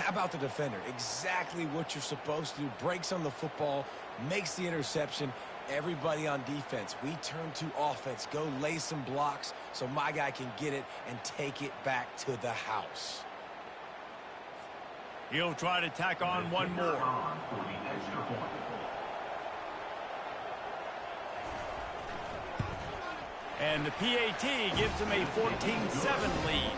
How about the defender? Exactly what you're supposed to do. Breaks on the football, makes the interception. Everybody on defense, we turn to offense. Go lay some blocks so my guy can get it and take it back to the house. He'll try to tack on one more. And the PAT gives him a 14-7 lead.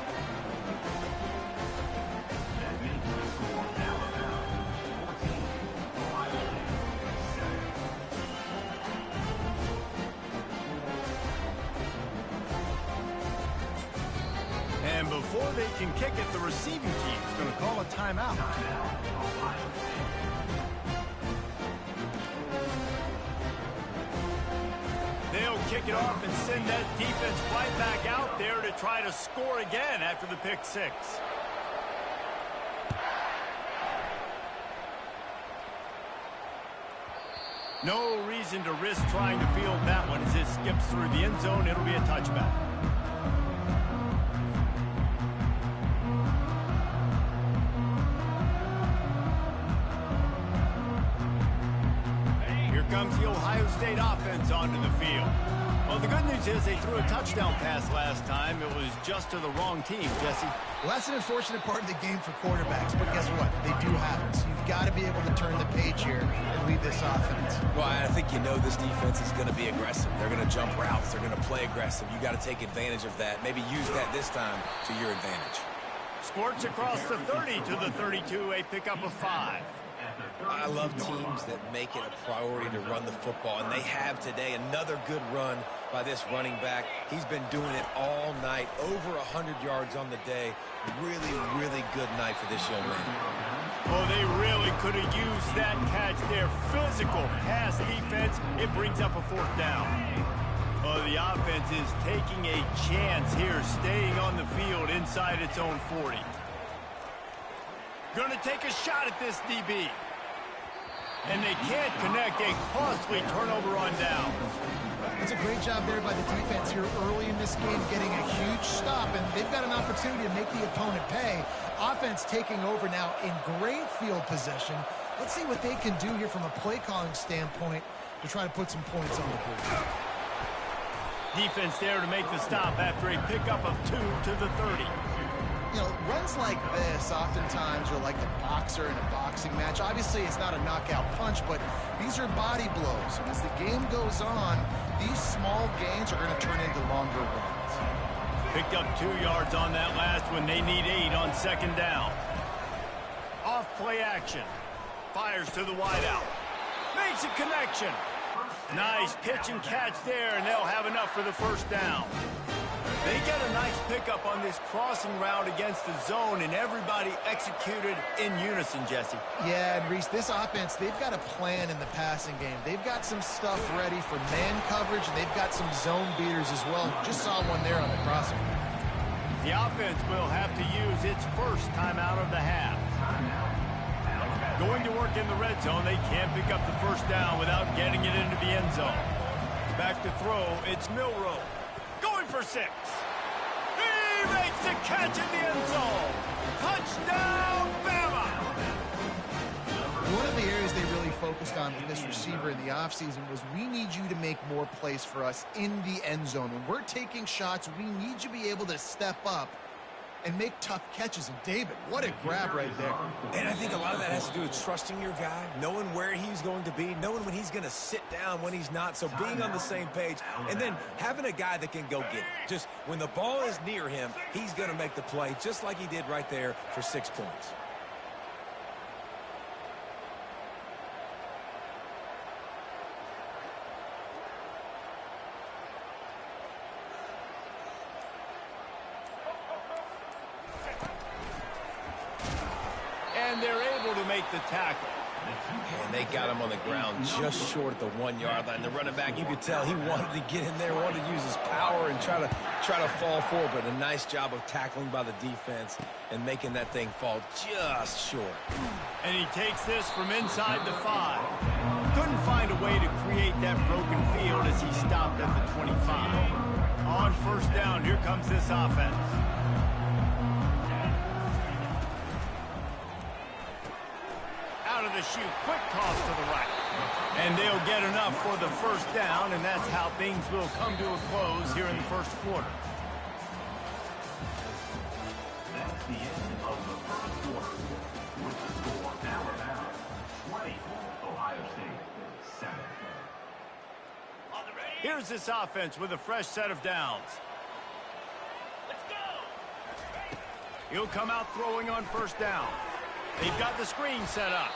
And before they can kick it, the receiving team is going to call a timeout. They'll kick it off and send that defense right back out there to try to score again after the pick six. No reason to risk trying to field that one. As it skips through the end zone, it'll be a touchback. Comes the Ohio State offense onto the field. Well, the good news is they threw a touchdown pass last time. It was just to the wrong team, Jesse. Well, that's an unfortunate part of the game for quarterbacks, but guess what? They do have it. So you've got to be able to turn the page here and lead this offense. Well, I think you know this defense is going to be aggressive. They're going to jump routes. They're going to play aggressive. You got to take advantage of that. Maybe use that this time to your advantage. Sports across the 30 to the 32, a pickup of 5. I love teams that make it a priority to run the football, and they have today. Another good run by this running back. He's been doing it all night, over 100 yards on the day. Really, really good night for this young man. Oh, they really could have used that catch there. Physical pass defense. It brings up a 4th down. Oh, the offense is taking a chance here, staying on the field inside its own 40. Going to take a shot at this DB. And they can't connect. A costly turnover on down. It's a great job there by the defense here early in this game, getting a huge stop, and they've got an opportunity to make the opponent pay. Offense taking over now in great field possession. Let's see what they can do here from a play-calling standpoint to try to put some points on the board. Defense there to make the stop after a pickup of 2 to the 30. You know, runs like this oftentimes are like a boxer in a boxing match. Obviously, it's not a knockout punch, but these are body blows. And as the game goes on, these small gains are going to turn into longer runs. Picked up 2 yards on that last one. They need 8 on 2nd down. Off play action. Fires to the wideout. Makes a connection. Nice pitch and catch there, and they'll have enough for the 1st down. They get a nice pickup on this crossing route against the zone, and everybody executed in unison, Jesse. Yeah, and Reese, this offense, they've got a plan in the passing game. They've got some stuff ready for man coverage, and they've got some zone beaters as well. Just saw one there on the crossing. The offense will have to use its first timeout of the half. Going to work in the red zone, they can't pick up the 1st down without getting it into the end zone. Back to throw, it's Milroe. Going for 6. He makes the catch in the end zone. Touchdown, Bama! One of the areas they really focused on with this receiver in the offseason was we need you to make more plays for us in the end zone. When we're taking shots, we need you to be able to step up and make tough catches. And David, what a grab right there. And I think a lot of that has to do with trusting your guy, knowing where he's going to be, knowing when he's going to sit down, when he's not. So being on the same page, and then having a guy that can go get it. Just when the ball is near him, he's going to make the play, just like he did right there for 6 points. And they're able to make the tackle. And they got him on the ground just short of the 1-yard line. The running back, you could tell he wanted to get in there, wanted to use his power and try to fall forward. But a nice job of tackling by the defense and making that thing fall just short. And he takes this from inside the 5. Couldn't find a way to create that broken field as he stopped at the 25. On 1st down, here comes this offense. front of the chute. Quick toss to the right. And they'll get enough for the first down, and that's how things will come to a close here in the first quarter. That's the end of the first quarter. With the score, Alabama 20, Ohio State 7. Here's this offense with a fresh set of downs. Let's go! He'll come out throwing on first down. They've got the screen set up.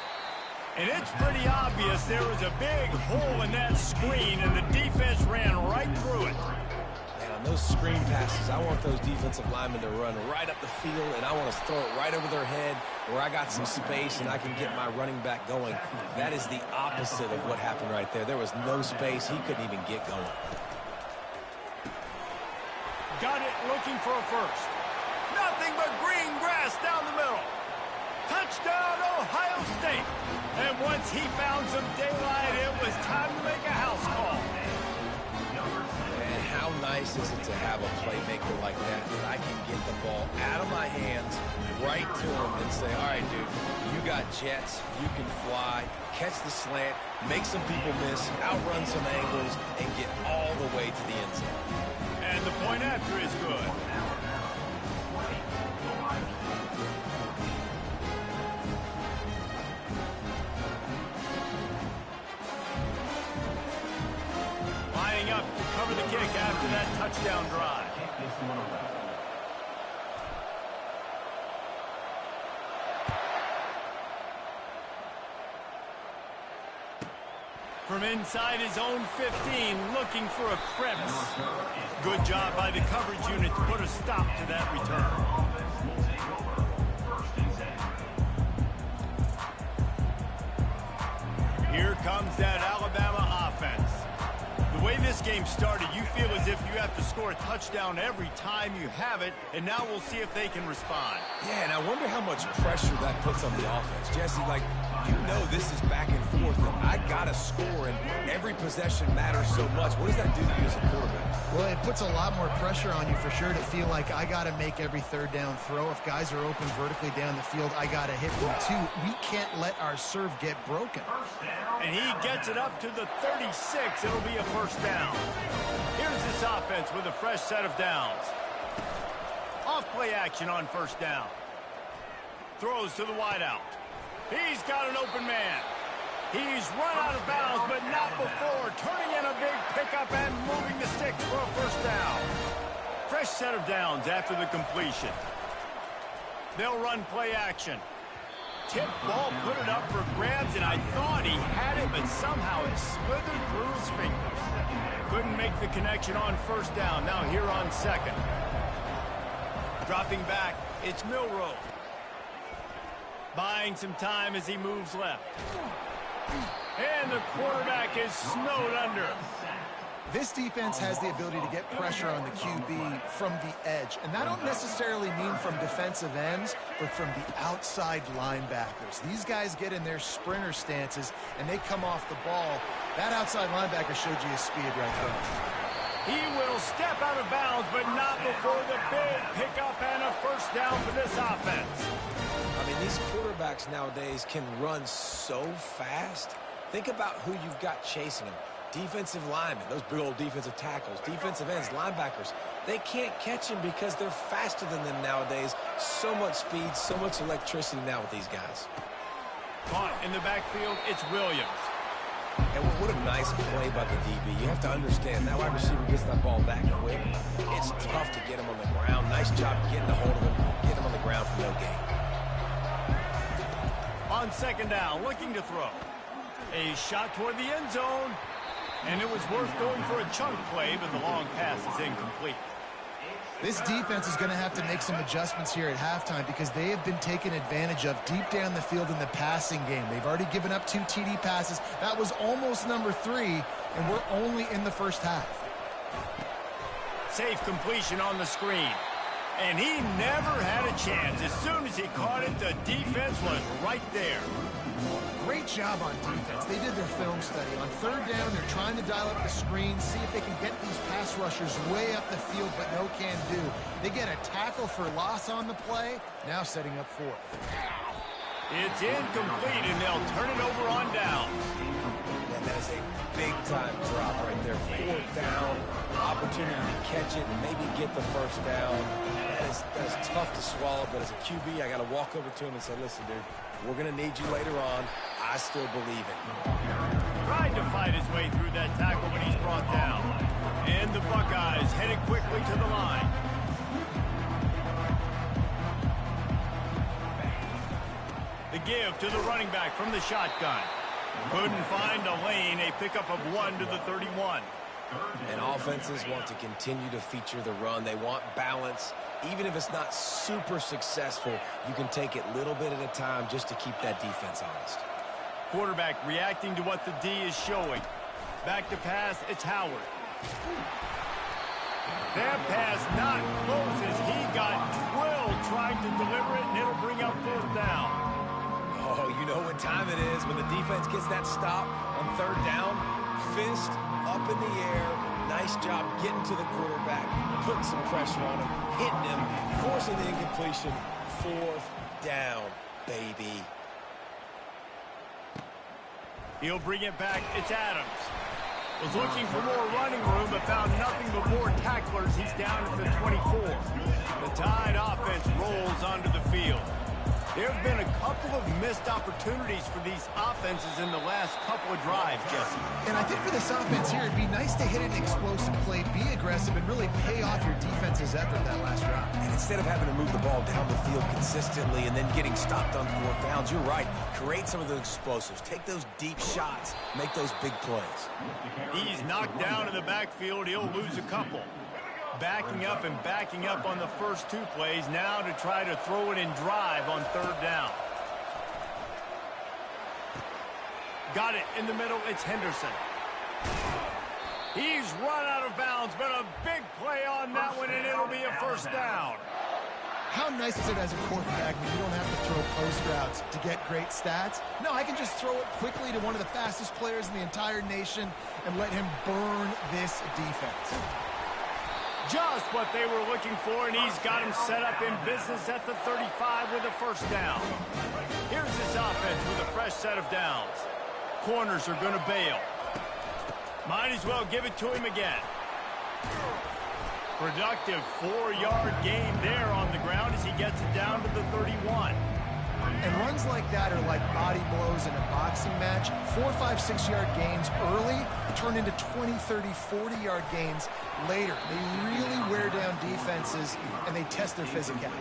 And it's pretty obvious there was a big hole in that screen, and the defense ran right through it. Man, on those screen passes, I want those defensive linemen to run right up the field, and I want to throw it right over their head where I got some space and I can get my running back going. That is the opposite of what happened right there. There was no space. He couldn't even get going. Got it looking for a first. Nothing but green grass down the middle. Touchdown, Ohio State. And once he found some daylight, it was time to make a house call. And how nice is it to have a playmaker like that I can get the ball out of my hands right to him and say, all right, dude, you got jets, you can fly, catch the slant, make some people miss, outrun some angles, and get all the way to the end zone. And the point after is good. Lining up to cover the kick after that touchdown drive. From inside his own 15, looking for a crevice. Good job by the coverage unit to put a stop to that return. Here comes that Alabama offense. The way this game started, you feel as if you have to score a touchdown every time you have it, and now we'll see if they can respond. Yeah, and I wonder how much pressure that puts on the offense. Jesse, like, you know this is back and forth, and I got to score, and every possession matters so much. What does that do to you as a quarterback? Well, it puts a lot more pressure on you for sure to feel like I got to make every third down throw. If guys are open vertically down the field, I got to hit them too. We can't let our serve get broken. And he gets it up to the 36. It'll be a first down. Here's this offense with a fresh set of downs. Off play action on first down. Throws to the wideout. He's got an open man. He's run out of bounds, but not before. Turning in a big pickup and moving the sticks for a first down. Fresh set of downs after the completion. They'll run play action. Tip ball, put it up for grabs, and I thought he had it, but somehow it slithered through his fingers. Couldn't make the connection on first down. Now here on second. Dropping back, it's Milroe. Buying some time as he moves left. And the quarterback is snowed under. This defense has the ability to get pressure on the QB from the edge. And that don't necessarily mean from defensive ends, but from the outside linebackers. These guys get in their sprinter stances, and they come off the ball. That outside linebacker showed you his speed right there. He will step out of bounds, but not before the big pickup and a first down for this offense. I mean, these quarterbacks nowadays can run so fast. Think about who you've got chasing them. Defensive linemen, those big old defensive tackles, defensive ends, linebackers. They can't catch them because they're faster than them nowadays. So much speed, so much electricity now with these guys. Caught in the backfield, it's Williams. And what a nice play by the DB. You have to understand, that wide receiver gets that ball that quick. It's tough to get him on the ground. Nice job getting a hold of him, getting him on the ground for no gain. On second down, looking to throw. A shot toward the end zone. And it was worth going for a chunk play, but the long pass is incomplete. This defense is going to have to make some adjustments here at halftime because they have been taken advantage of deep down the field in the passing game. They've already given up 2 TD passes. That was almost number 3, and we're only in the first half. Safe completion on the screen. And he never had a chance. As soon as he caught it, the defense was right there. Great job on defense. They did their film study. On third down, they're trying to dial up the screen, see if they can get these pass rushers way up the field, but no can do. They get a tackle for loss on the play, now setting up fourth. It's incomplete, and they'll turn it over on down. And that is a big-time drop right there. 4th down, opportunity to catch it and maybe get the first down. That is tough to swallow, but as a QB, I got to walk over to him and say, listen, dude, we're going to need you later on. I still believe it. Tried to fight his way through that tackle, but he's brought down. And the Buckeyes headed quickly to the line. The give to the running back from the shotgun. Couldn't find a lane, a pickup of 1 to the 31. And offenses want to continue to feature the run. They want balance. Even if it's not super successful, you can take it little bit at a time just to keep that defense honest. Quarterback reacting to what the D is showing. Back to pass, it's Howard. That pass not close as he got drilled trying to deliver it, and it'll bring up 4th down. Oh, you know what time it is when the defense gets that stop on 3rd down. Fist up in the air. Nice job getting to the quarterback, putting some pressure on him, hitting him, forcing the incompletion. 4th down, baby. He'll bring it back. It's Adams. Was looking for more running room, but found nothing but more tacklers. He's down at the 24. The Tide offense rolls onto the field. There have been a couple of missed opportunities for these offenses in the last couple of drives, Jesse. And I think for this offense here, it'd be nice to hit an explosive play, be aggressive, and really pay off your defense's effort that last drive. And instead of having to move the ball down the field consistently and then getting stopped on 4th downs, you're right. Create some of those explosives. Take those deep shots. Make those big plays. He's knocked down in the backfield. He'll lose a couple. Backing up and backing up on the first 2 plays now to try to throw it in drive on 3rd down. Got it in the middle. It's Henderson. He's run out of bounds, but a big play on that one, and it'll be a 1st down. How nice is it as a quarterback when you don't have to throw post routes to get great stats? No, I can just throw it quickly to one of the fastest players in the entire nation and let him burn this defense. Just what they were looking for, and he's got him set up in business at the 35 with a 1st down. Here's his offense with a fresh set of downs. Corners are going to bail. Might as well give it to him again. Productive 4-yard gain there on the ground as he gets it down to the 31. And runs like that are like body blows in a boxing match. 4, 5, 6-yard gains early turn into 20, 30, 40-yard gains later. They really wear down defenses, and they test their physicality.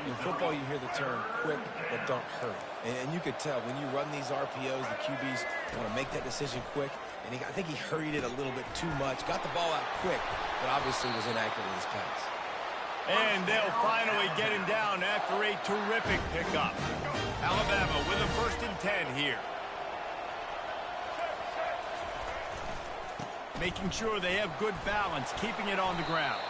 In football, you hear the term quick but don't hurry. And you could tell when you run these RPOs, the QBs want to make that decision quick. And I think he hurried it a little bit too much. Got the ball out quick, but obviously was inaccurate with his pass. And they'll finally get him down after a terrific pickup. Alabama with a 1st and 10 here. Making sure they have good balance, keeping it on the ground.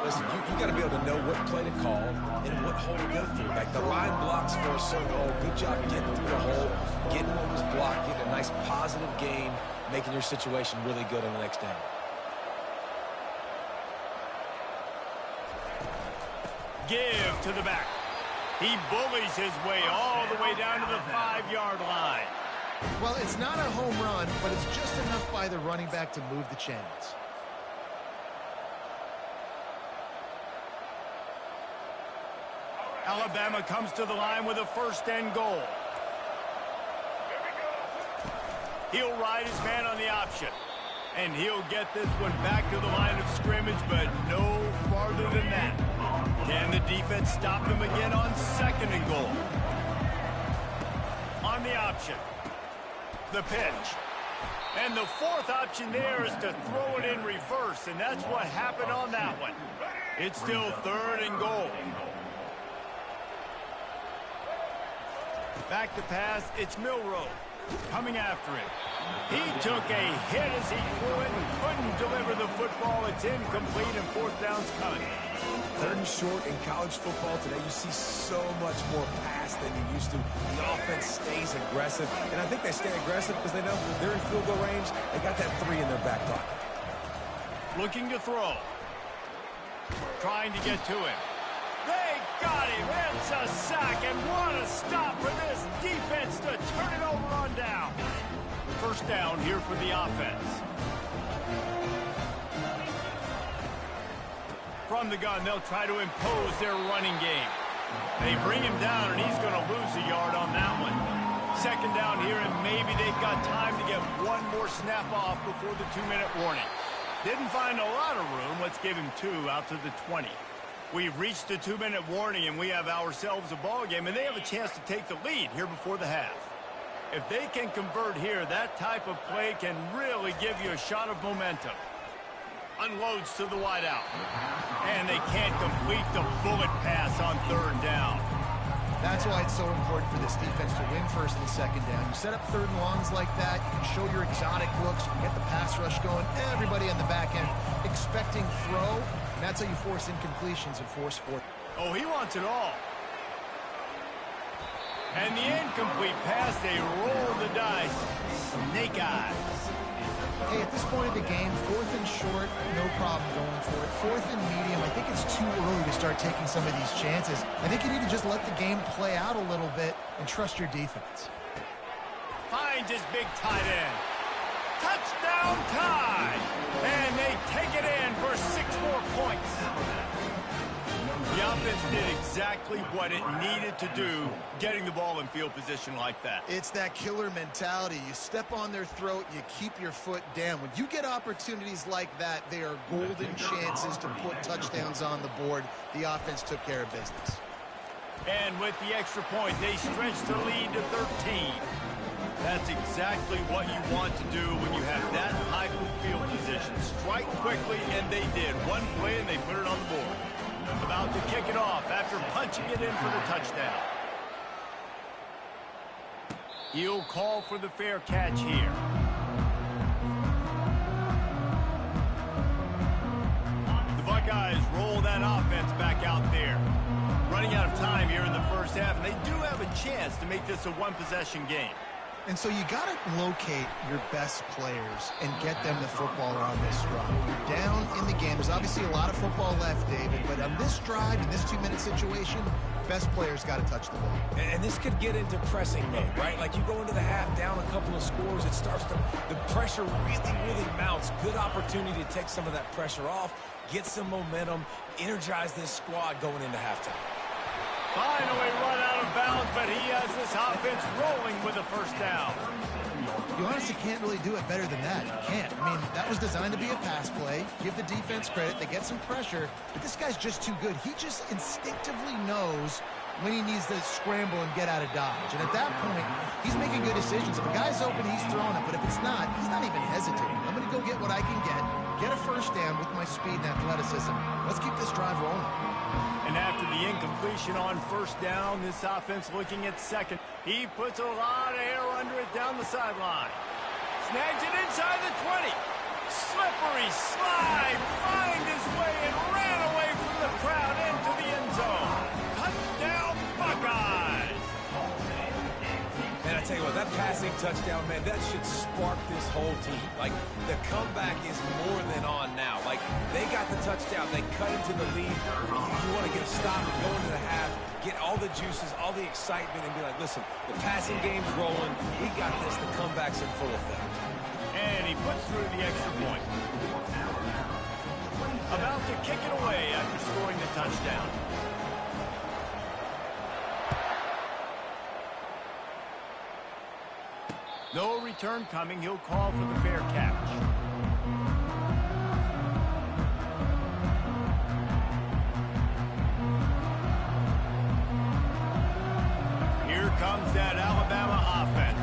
Listen, you got to be able to know what play to call and what hole to go through. Like the line blocks for a certain hole. Good job getting through the hole, getting what was blocked, getting a nice positive gain, making your situation really good on the next down. Give to the back. He bullies his way all the way down to the 5-yard line. Well, it's not a home run, but it's just enough by the running back to move the chains. Alabama comes to the line with a 1st and goal. He'll ride his man on the option. And he'll get this one back to the line of scrimmage, but no farther than that. Can the defense stop them again on 2nd and goal? On the option. The pitch. And the 4th option there is to throw it in reverse, and that's what happened on that one. It's still 3rd and goal. Back to pass, it's Milroe coming after him. He took a hit as he threw it and couldn't deliver the football. It's incomplete, and 4th down's coming. 3rd and short in college football today. You see so much more pass than you used to. The offense stays aggressive, and I think they stay aggressive because they know they're in field goal range. They got that 3 in their back pocket. Looking to throw. Trying to get to him. They got him. It's a sack, and what a stop for this defense to turn it over on down. First down here for the offense. From the gun, they'll try to impose their running game. They bring him down, and he's going to lose a yard on that one. Second down here, and maybe they've got time to get one more snap off before the 2-minute warning. Didn't find a lot of room. Let's give him 2 out to the 20. We've reached the 2-minute warning, and we have ourselves a ball game, and they have a chance to take the lead here before the half. If they can convert here, that type of play can really give you a shot of momentum. Unloads to the wideout. And they can't complete the bullet pass on third down. That's why it's so important for this defense to win first and second down. You set up third and longs like that, you can show your exotic looks, you can get the pass rush going, everybody on the back end expecting throw, and that's how you force incompletions and force fourth. Oh, he wants it all. And the incomplete pass, they roll the dice. Snake eyes. Hey, at this point of the game, 4th and short, no problem going for it. 4th and medium, I think it's too early to start taking some of these chances. I think you need to just let the game play out a little bit and trust your defense. Finds his big tight end. Touchdown tie! And they take it in for 6 more points. The offense did exactly what it needed to do, getting the ball in field position like that. It's that killer mentality. You step on their throat, you keep your foot down. When you get opportunities like that, they are golden chances to put touchdowns on the board. The offense took care of business. And with the extra point, they stretch the lead to 13. That's exactly what you want to do when you have that type of field position. Strike quickly, and they did. One play, and they put it on the board. About to kick it off after punching it in for the touchdown. He'll call for the fair catch here. The Buckeyes roll that offense back out there. Running out of time here in the first half, and they do have a chance to make this a one-possession game. And so you got to locate your best players and get them the football on this drive. You're down in the game. There's obviously a lot of football left, David, but on this drive, in this 2-minute situation, best players got to touch the ball. And this could get into pressing mode, right? Like you go into the half down a couple of scores, it starts to, the pressure really mounts. Good opportunity to take some of that pressure off, get some momentum, energize this squad going into halftime. Finally run out of bounds, but he has this offense rolling with a first down. You honestly can't really do it better than that. You can't. I mean, that was designed to be a pass play. Give the defense credit. They get some pressure, but this guy's just too good. He just instinctively knows when he needs to scramble and get out of dodge. And at that point, he's making good decisions. If a guy's open, he's throwing it. But if it's not, he's not even hesitating. I'm going to go get what I can get a first down with my speed and athleticism. Let's keep this drive rolling. And after the incompletion on first down, this offense looking at second. He puts a lot of air under it down the sideline. Snags it inside the 20. Slippery slide. Find his way and ran away from the crowd into the end zone. Touchdown, Buckeyes. Man, I tell you what, that passing touchdown, man, that should spark this whole team. Like, the comeback is more than on now. Like, they got the touchdown. They cut into the lead. You want to get a stop and go into the half, get all the juices, all the excitement, and be like, listen, the passing game's rolling. We got this. The comeback's in full effect. And he puts through the extra point. About to kick it away after scoring the touchdown. No return coming. He'll call for the fair catch. Here comes that Alabama offense.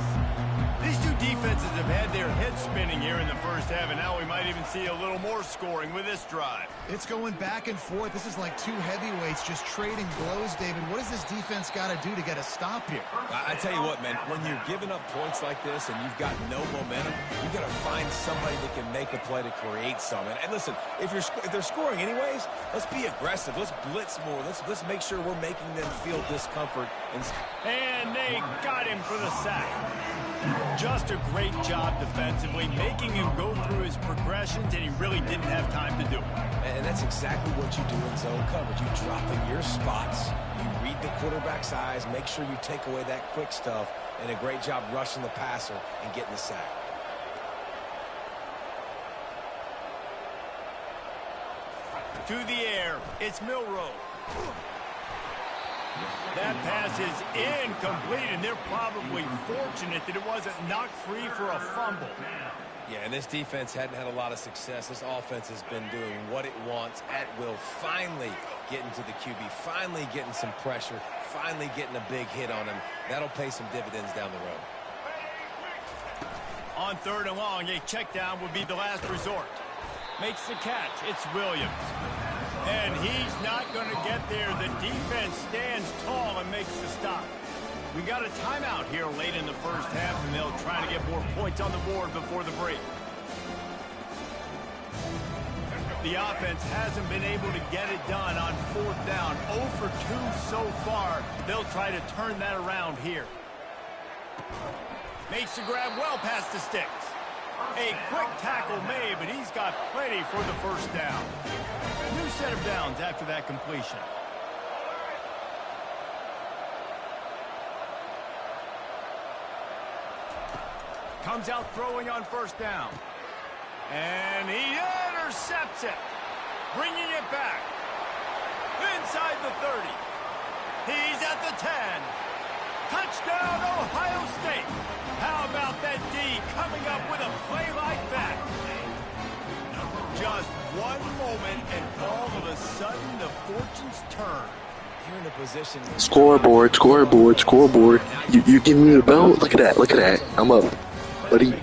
These two defenses have had their heads spinning here in the first half, and now we might even see a little more scoring with this drive. It's going back and forth. This is like two heavyweights just trading blows, David. What does this defense got to do to get a stop here? I tell you what, man, when you're giving up points like this and you've got no momentum, you've got to find somebody that can make a play to create something. And listen, if they're scoring anyways, let's be aggressive. Let's blitz more. Let's make sure we're making them feel discomfort. And they got him for the sack. Just a great job defensively, making him go through his progressions, and he really didn't have time to do it. And that's exactly what you do in zone coverage. You drop in your spots, you read the quarterback's eyes, make sure you take away that quick stuff, and a great job rushing the passer and getting the sack. To the air, it's Milroe. That pass is incomplete, and they're probably fortunate that it wasn't knocked free for a fumble. Yeah, and this defense hadn't had a lot of success. This offense has been doing what it wants at will, finally getting to the QB, finally getting some pressure, finally getting a big hit on him. That'll pay some dividends down the road. On 3rd and long, a check down would be the last resort. Makes the catch. It's Williams. And he's not going to get there. The defense stands tall and makes the stop. We got a timeout here late in the first half, and they'll try to get more points on the board before the break. The offense hasn't been able to get it done on 4th down. 0 for 2 so far. They'll try to turn that around here. Makes the grab well past the sticks. A quick tackle made, but he's got plenty for the first down. New set of downs after that completion. Comes out throwing on 1st down. And he intercepts it. Bringing it back. Inside the 30. He's at the 10. Touchdown, Ohio State. How about that D coming up with a play like that? Just one moment, and all of a sudden, the fortunes turn. You're in a position. Scoreboard, scoreboard, scoreboard. You giving me a belt? Look at that, look at that. I'm up, buddy.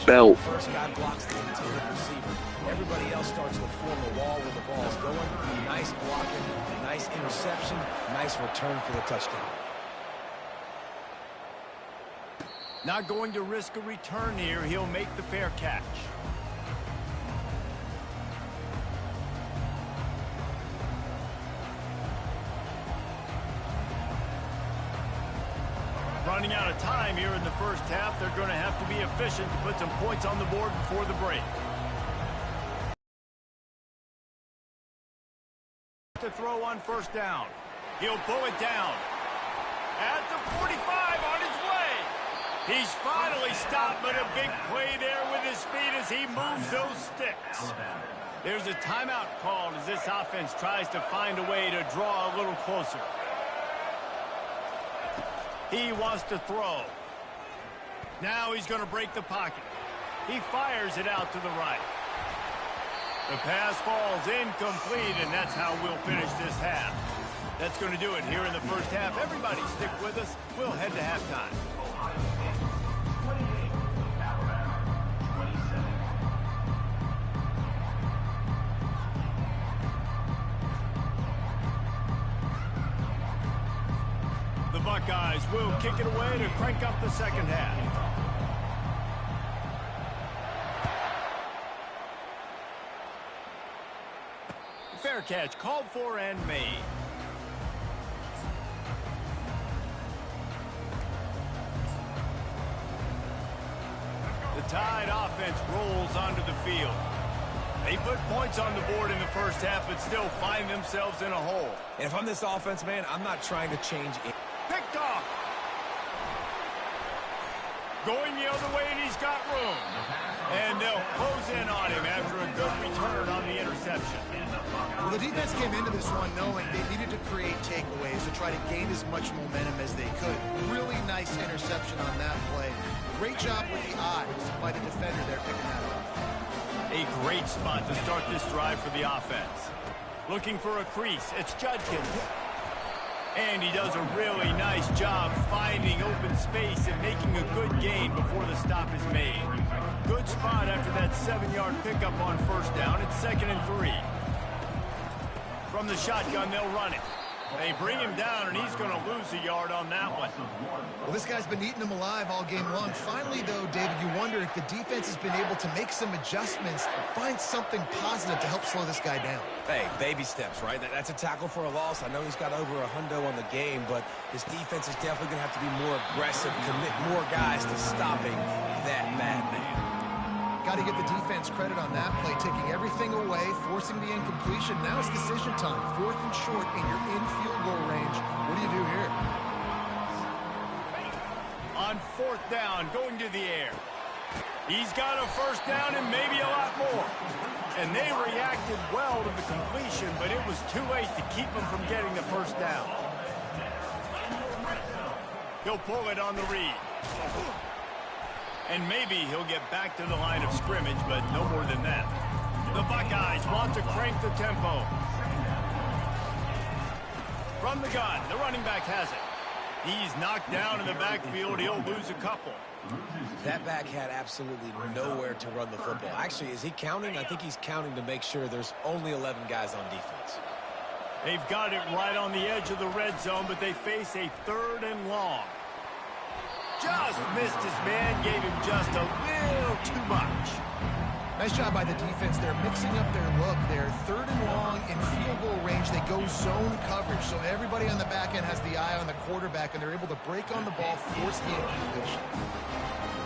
Belt. First guy blocks the intended receiver. Everybody else starts to form a wall where the ball's going. Nice blocking, nice interception, nice return for the touchdown. Not going to risk a return here. He'll make the fair catch. Running out of time here in the first half. They're going to have to be efficient to put some points on the board before the break. To throw on 1st down. He'll pull it down. At the 45 on his way. He's finally stopped, but a big play there with his speed as he moves those sticks. There's a timeout called as this offense tries to find a way to draw a little closer. He wants to throw. Now he's going to break the pocket. He fires it out to the right. The pass falls incomplete, and that's how we'll finish this half. That's going to do it here in the first half. Everybody stick with us. We'll head to halftime. The Buckeyes will kick it away to crank up the second half. Fair catch called for and made. The Tide offense rolls onto the field. They put points on the board in the first half, but still find themselves in a hole. And if I'm this offense, man, I'm not trying to change it. Picked off. Going the other way, and he's got room. And they'll close in on him after a good return on the interception. Well, the defense came into this one knowing they needed to create takeaways to try to gain as much momentum as they could. Really nice interception on that play. Great job with the eyes by the defender there picking that up. A great spot to start this drive for the offense. Looking for a crease. It's Judkins. And he does a really nice job finding open space and making a good gain before the stop is made. Good spot after that 7-yard pickup on 1st down. It's 2nd and 3. From the shotgun, they'll run it. They bring him down, and he's going to lose lose a yard on that one. Well, this guy's been eating them alive all game long. Finally, though, David, you wonder if the defense has been able to make some adjustments, find something positive to help slow this guy down. Hey, baby steps, right? That's a tackle for a loss. I know he's got over $100 on the game, but his defense is definitely going to have to be more aggressive, commit more guys to stopping that madman. Got to give the defense credit on that play, taking everything away, forcing the incompletion. Now it's decision time. 4th and short, and you're in field goal range. What do you do here? On 4th down, going to the air. He's got a first down and maybe a lot more. And they reacted well to the completion, but it was too late to keep him from getting the first down. He'll pull it on the read. And maybe he'll get back to the line of scrimmage, but no more than that. The Buckeyes want to crank the tempo. From the gun, the running back has it. He's knocked down in the backfield. He'll lose a couple. That back had absolutely nowhere to run the football. Actually, is he counting? I think he's counting to make sure there's only 11 guys on defense. They've got it right on the edge of the red zone, but they face a 3rd and long. Just missed his man, gave him just a little too much. Nice job by the defense. They're mixing up their look. They're 3rd and long in field goal range. They go zone coverage, so everybody on the back end has the eye on the quarterback, and they're able to break on the ball, force the incompletion.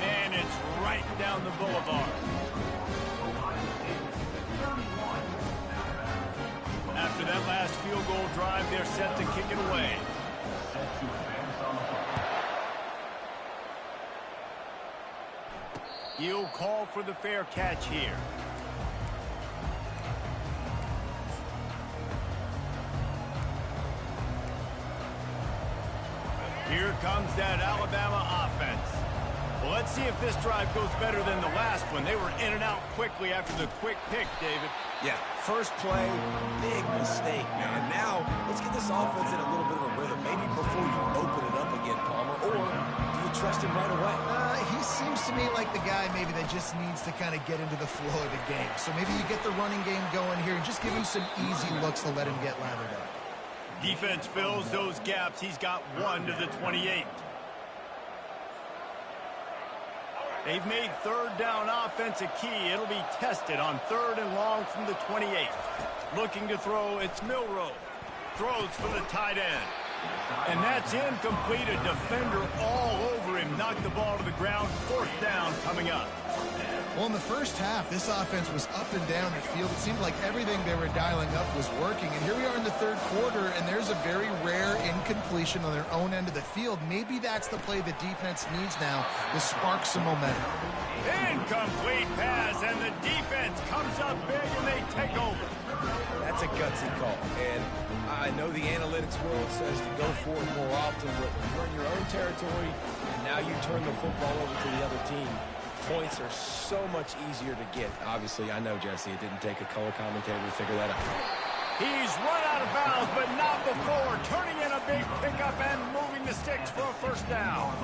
And it's right down the boulevard. After that last field goal drive, they're set to kick it away. He'll call for the fair catch here. Here comes that Alabama offense. Well, let's see if this drive goes better than the last one. They were in and out quickly after the quick pick, David. Yeah, first play, big mistake, man. Now, let's get this offense in a little bit of a rhythm. Maybe before you open it up again, Palmer, or do you trust him right away? He seems to me like the guy maybe that just needs to kind of get into the flow of the game. So maybe you get the running game going here and just give him some easy looks to let him get lathered up. Defense fills those gaps. He's got 1 to the 28. They've made 3rd down offense a key. It'll be tested on 3rd and long from the 28. Looking to throw, it's Milroe. Throws for the tight end. And that's incomplete. A defender all over him. Knocked the ball to the ground. 4th down coming up. Well, in the first half, this offense was up and down the field. It seemed like everything they were dialing up was working. And here we are in the 3rd quarter, and there's a very rare incompletion on their own end of the field. Maybe that's the play the defense needs now to spark some momentum. Incomplete pass, and the defense comes up big, and they take over. That's a gutsy call. And I know the analytics world says to go for it more often, but when you're in your own territory, and now you turn the football over to the other team, points are so much easier to get. Obviously, I know, Jesse, it didn't take a color commentator to figure that out. He's run out of bounds, but not before. Turning in a big pickup and moving the sticks for a first down.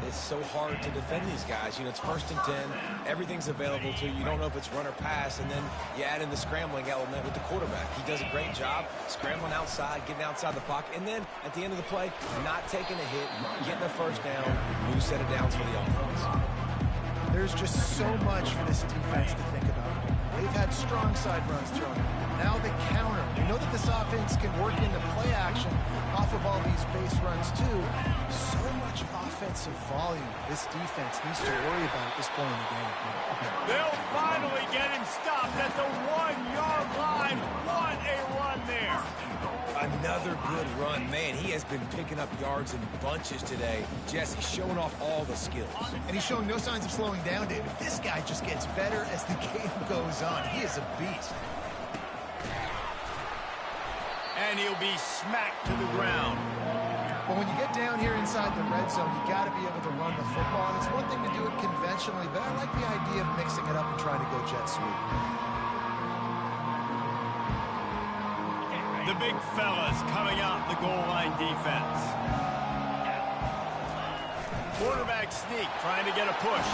It's so hard to defend these guys. You know, it's 1st and 10. Everything's available to you. You don't know if it's run or pass, and then you add in the scrambling element with the quarterback. He does a great job scrambling outside, getting outside the pocket, and then at the end of the play, not taking a hit, getting a first down, new set of downs for the offense. There's just so much for this defense to think about. They've had strong side runs thrown. Now the counter. We know that this offense can work into play action off of all these base runs too. So much offensive volume this defense needs to worry about at this point in the game. They'll finally get him stopped at the 1-yard line. What a run there. Another good run. Man, he has been picking up yards in bunches today. Jesse showing off all the skills. And he's showing no signs of slowing down, David. This guy just gets better as the game goes on. He is a beast. And he'll be smacked to the ground. But when you get down here inside the red zone, you got to be able to run the football. And it's one thing to do it conventionally, but I like the idea of mixing it up and trying to go jet sweep. The big fellas coming out the goal line defense. Quarterback sneak, trying to get a push.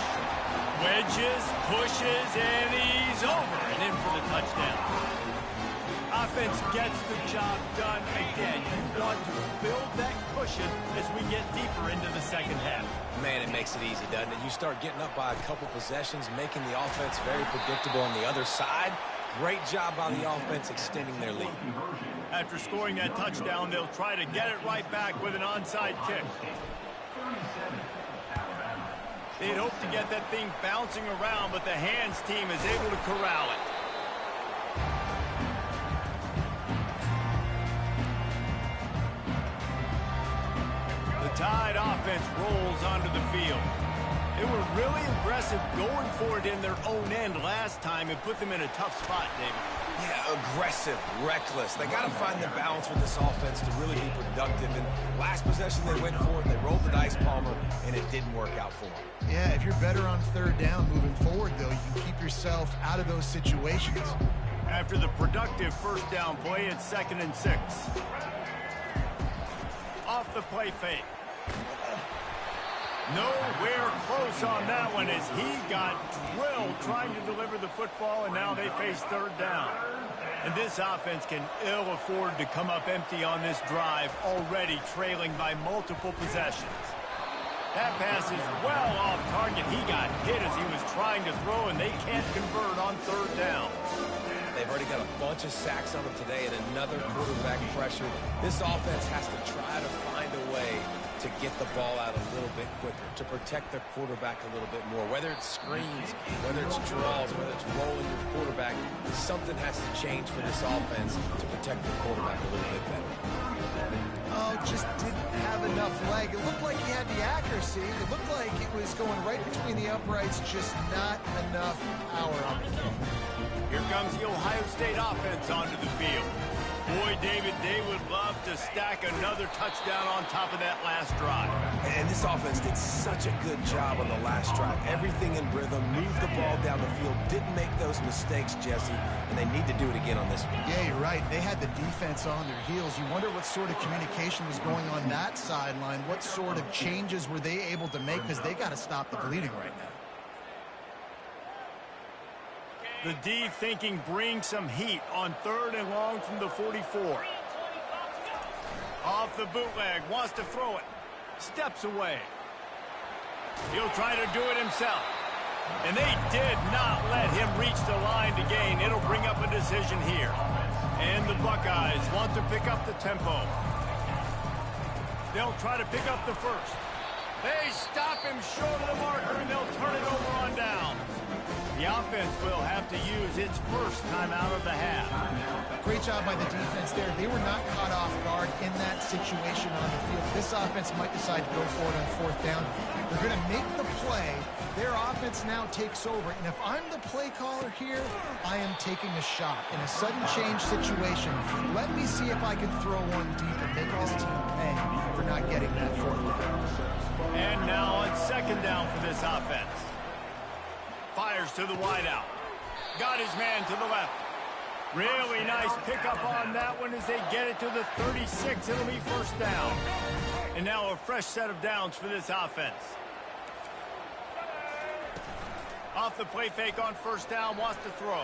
Wedges, pushes, and he's over and in for the touchdown. Offense gets the job done again. You want to build that cushion caution as we get deeper into the second half. Man, it makes it easy, doesn't it? You start getting up by a couple possessions, making the offense very predictable on the other side. Great job by the offense extending their lead. After scoring that touchdown, they'll try to get it right back with an onside kick. They'd hope to get that thing bouncing around, but the hands team is able to corral it. The Tide offense rolls onto the field. They were really aggressive going for it in their own end last time and put them in a tough spot, David. Yeah, aggressive, reckless. They got to find the balance with this offense to really be productive. And last possession they went for it, they rolled the dice, Palmer, and it didn't work out for them. Yeah, if you're better on third down moving forward, though, you can keep yourself out of those situations. After the productive first down play, it's 2nd and 6. Off the play fake. Nowhere close on that one as he got drilled trying to deliver the football, and now they face third down. And this offense can ill afford to come up empty on this drive, already trailing by multiple possessions. That pass is well off target. He got hit as he was trying to throw, and they can't convert on third down. They've already got a bunch of sacks on them today and another quarterback pressure. This offense has to try to find a way to get the ball out a little bit quicker, to protect their quarterback a little bit more. Whether it's screens, whether it's draws, whether it's rolling your quarterback, something has to change for this offense to protect the quarterback a little bit better. Oh, just didn't have enough leg. It looked like he had the accuracy. It looked like it was going right between the uprights, just not enough power on the kick. Here comes the Ohio State offense onto the field. Boy, David, they would love to stack another touchdown on top of that last drive. And this offense did such a good job on the last drive. Everything in rhythm, moved the ball down the field, didn't make those mistakes, Jesse, and they need to do it again on this one. Yeah, you're right. They had the defense on their heels. You wonder what sort of communication was going on that sideline. What sort of changes were they able to make, because they got to stop the bleeding right now. The D thinking bring some heat on 3rd and long from the 44. Off the bootleg, wants to throw it. Steps away. He'll try to do it himself. And they did not let him reach the line to gain. It'll bring up a decision here. And the Buckeyes want to pick up the tempo. They'll try to pick up the first. They stop him short of the marker, and they'll turn it over on downs. The offense will have to use its first time out of the half. Great job by the defense there. They were not caught off guard in that situation on the field. This offense might decide to go for it on 4th down. They're going to make the play. Their offense now takes over. And if I'm the play caller here, I am taking a shot. In a sudden change situation, let me see if I can throw one deep and make this team pay for not getting that 4th down. And now on 2nd down for this offense. Fires to the wideout. Got his man to the left. Really nice pickup on that one as they get it to the 36. It'll be 1st down. And now a fresh set of downs for this offense. Off the play fake on 1st down, wants to throw.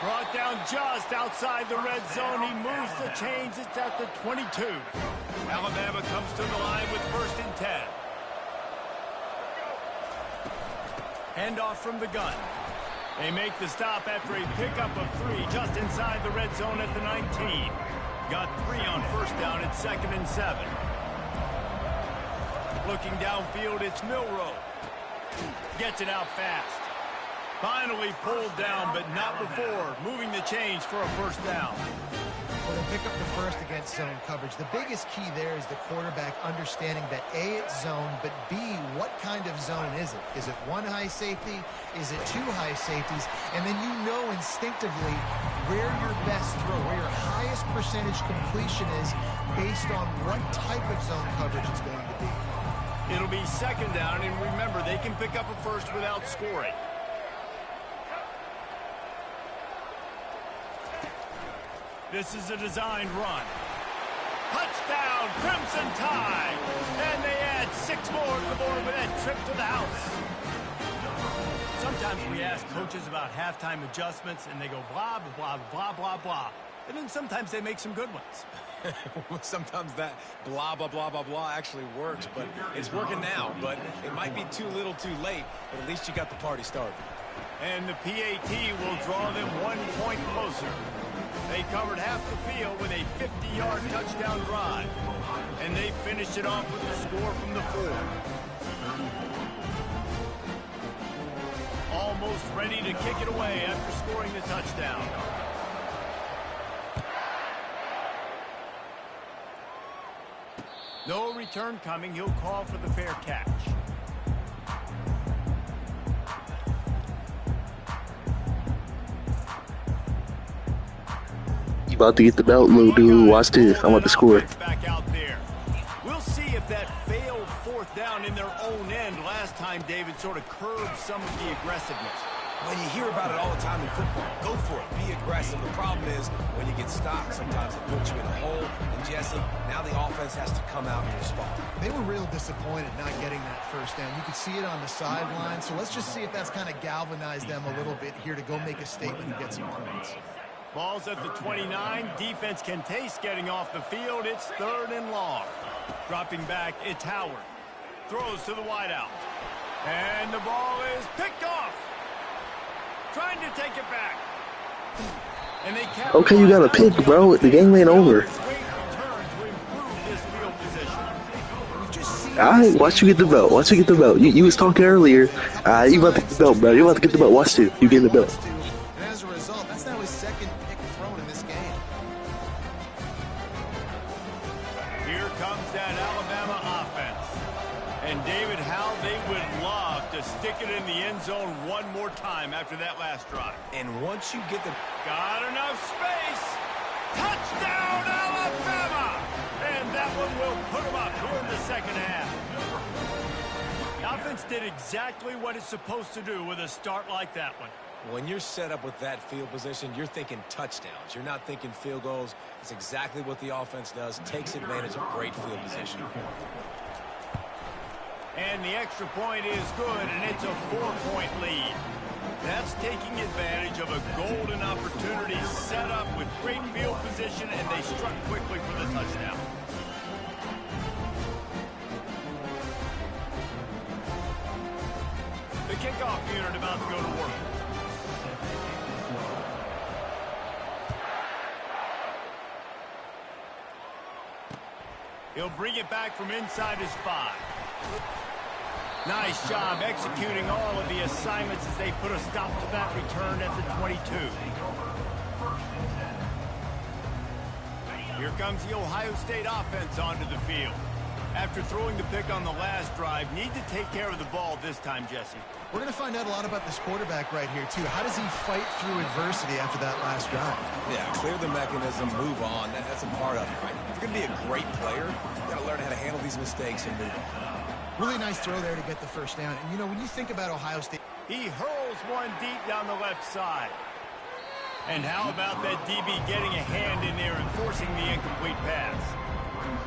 Brought down just outside the red zone. He moves the chains. It's at the 22. Alabama comes to the line with 1st and 10. Handoff from the gun. They make the stop after a pickup of 3 just inside the red zone at the 19. Got 3 on 1st down at 2nd and 7. Looking downfield, it's Milroe. Gets it out fast. Finally pulled down, but not before moving the chains for a 1st down. Well, they pick up the first against zone coverage. The biggest key there is the quarterback understanding that A, it's zone, but B, what kind of zone is it? Is it 1 high safety? Is it 2 high safeties? And then you know instinctively where your best throw, where your highest percentage completion is based on what type of zone coverage it's going to be. It'll be 2nd down, and remember, they can pick up a first without scoring. This is a designed run. Touchdown, Crimson Tide! And they add 6 more to the board with that trip to the house. Sometimes we ask coaches about halftime adjustments, and they go blah, blah, blah, blah, blah. and then sometimes they make some good ones. Sometimes that blah, blah, blah, blah, blah actually works, but it's working now. But it might be too little too late, but at least you got the party started. And the PAT will draw them 1 point closer. They covered half the field with a 50-yard touchdown drive. And they finished it off with the score from the 4. Almost ready to kick it away after scoring the touchdown. No return coming. He'll call for the fair catch. You about to get the belt, little dude. Watch this. I'm about to score. Back out there. We'll see if that failed 4th down in their own end last time David sort of curbed some of the aggressiveness. When you hear about it all the time in football, go for it. Be aggressive. The problem is when you get stopped, sometimes it puts you in a hole. And Jesse, now the offense has to come out and respond. They were real disappointed not getting that 1st down. You could see it on the sideline. So let's just see if that's kind of galvanized them a little bit here to go make a statement and get some points. Ball's at the 29. Defense can taste getting off the field. It's 3rd and long. Dropping back, it's Howard. Throws to the wideout. And the ball is picked off. Trying to take it back. And they Okay, you got a pick, bro. The game ain't over. Alright, watch you get the belt. Watch you get the belt. You was talking earlier. You about to get the belt, bro. You about to get the belt. Watch this. You getting the belt. And as a result, that's now his 2nd pick thrown in this game. Here comes that Alabama offense. And David, how they would love to stick it in the end zone one more time after that last drive. And once you get the... Got enough space. Touchdown, Alabama! And that one will put them up here in the 2nd half. The offense did exactly what it's supposed to do with a start like that one. When you're set up with that field position, you're thinking touchdowns. You're not thinking field goals. It's exactly what the offense does. Takes advantage of great field position. And the extra point is good, and it's a 4-point lead. That's taking advantage of a golden opportunity set up with great field position, and they struck quickly for the touchdown. The kickoff unit about to go to work. He'll bring it back from inside his 5. Nice job executing all of the assignments as they put a stop to that return at the 22. Here comes the Ohio State offense onto the field. After throwing the pick on the last drive, need to take care of the ball this time, Jesse. We're going to find out a lot about this quarterback right here, too. How does he fight through adversity after that last drive? Yeah, clear the mechanism, move on. That's a part of it, right? If you're going to be a great player, you've got to learn how to handle these mistakes and move on. Really nice throw there to get the 1st down. And, you know, when you think about Ohio State... He hurls one deep down the left side. And how about that DB getting a hand in there and forcing the incomplete pass?